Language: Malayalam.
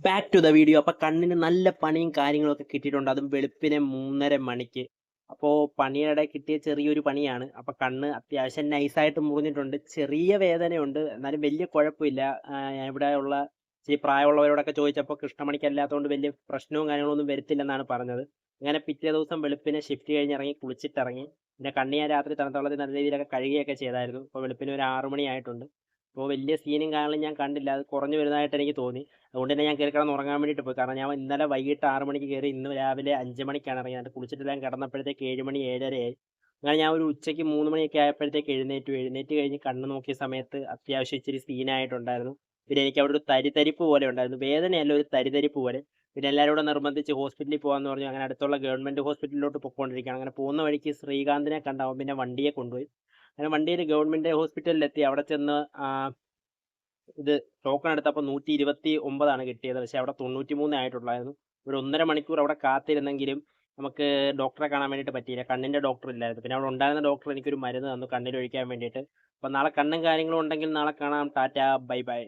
Back to the video. അപ്പോൾ കണ്ണിന് നല്ല പണിയും കാര്യങ്ങളൊക്കെ കിട്ടിയിട്ടുണ്ട്. അതും വെളുപ്പിനെ 3:30 മണിക്ക്. അപ്പോൾ പണിയുടെ കിട്ടിയ ചെറിയൊരു പണിയാണ്. അപ്പോൾ കണ്ണ് അത്യാവശ്യം നൈസായിട്ട് മുറിഞ്ഞിട്ടുണ്ട്. ചെറിയ വേദനയുണ്ട്. എന്നാലും വലിയ കുഴപ്പമില്ല. ഇവിടെയുള്ള ഇച്ചിരി പ്രായമുള്ളവരോടൊക്കെ ചോദിച്ചപ്പോൾ കൃഷ്ണമണിക്കല്ലാത്തതുകൊണ്ട് വലിയ പ്രശ്നവും കാര്യങ്ങളൊന്നും വരത്തില്ലെന്നാണ് പറഞ്ഞത്. അങ്ങനെ പിറ്റേ ദിവസം വെളുപ്പിനെ ഷിഫ്റ്റ് കഴിഞ്ഞിറങ്ങി കുളിച്ചിട്ടിറങ്ങി. പിന്നെ കണ്ണ് ഞാൻ രാത്രി തണുത്ത വെള്ളത്തിൽ നല്ല രീതിയിലൊക്കെ കഴുകുകയൊക്കെ ചെയ്തായിരുന്നു. ഇപ്പോൾ വെളുപ്പിനെ ഒരു 6 മണിയായിട്ടുണ്ട്. അപ്പോൾ വലിയ സീനും കാര്യങ്ങളും ഞാൻ കണ്ടില്ല. അത് കുറഞ്ഞു വരുന്നതായിട്ട് എനിക്ക് തോന്നി. അതുകൊണ്ട് തന്നെ ഞാൻ കയറി കിടന്ന് ഉറങ്ങാൻ വേണ്ടിയിട്ട് പോയി. കാരണം ഞാൻ ഇന്നലെ വൈകിട്ട് 6 മണിക്ക് കയറി ഇന്ന് രാവിലെ 5 മണിക്കാണ് ഇറങ്ങിയത്. എന്നിട്ട് കുളിച്ചിട്ടെല്ലാം കിടന്നപ്പോഴത്തേക്ക് 7 മണി 7:30 ആയി. അങ്ങനെ ഞാൻ ഒരു ഉച്ചയ്ക്ക് 3 മണിയൊക്കെ ആയപ്പോഴത്തേക്ക് എഴുന്നേറ്റു. എഴുന്നേറ്റ് കഴിഞ്ഞ് കണ്ണ് നോക്കിയ സമയത്ത് അത്യാവശ്യം ഇച്ചിരി സീനായിട്ടുണ്ടായിരുന്നു. പിന്നെ എനിക്ക് അവിടെ ഒരു തരിതരിപ്പ് പോലെ ഉണ്ടായിരുന്നു. വേദനയല്ല, ഒരു തരിതരിപ്പ് പോലെ. പിന്നെ എല്ലാവരും കൂടെ നിർബന്ധിച്ച് ഹോസ്പിറ്റലിൽ പോകാമെന്ന് പറഞ്ഞു. അങ്ങനെ അടുത്തുള്ള ഗവൺമെൻറ് ഹോസ്പിറ്റലിലോട്ട് പൊയ്ക്കൊണ്ടിരിക്കുകയാണ്. അങ്ങനെ പോകുന്ന വഴിക്ക് ശ്രീകാന്തിനെ കണ്ടാവും. പിന്നെ വണ്ടിയെ കൊണ്ടുപോയി. അങ്ങനെ വണ്ടിയിൽ ഗവൺമെൻറ് ഹോസ്പിറ്റലിലെത്തി. അവിടെ ചെന്ന് ഇത് ടോക്കൺ എടുത്തപ്പോൾ 129 കിട്ടിയത്. പക്ഷേ അവിടെ 93 ആയിട്ടുള്ളായിരുന്നു. ഒരു 1.5 മണിക്കൂർ അവിടെ കാത്തിരുന്നെങ്കിലും നമുക്ക് ഡോക്ടറെ കാണാൻ വേണ്ടിയിട്ട് പറ്റിയില്ല. കണ്ണിൻ്റെ ഡോക്ടർ ഇല്ലായിരുന്നു. പിന്നെ അവിടെ ഉണ്ടായിരുന്ന ഡോക്ടർ എനിക്കൊരു മരുന്ന് തന്നു കണ്ണിലൊഴിക്കാൻ വേണ്ടിയിട്ട്. അപ്പോൾ നാളെ കണ്ണും കാര്യങ്ങളും ഉണ്ടെങ്കിൽ നാളെ കാണാം. Tata, bye bye.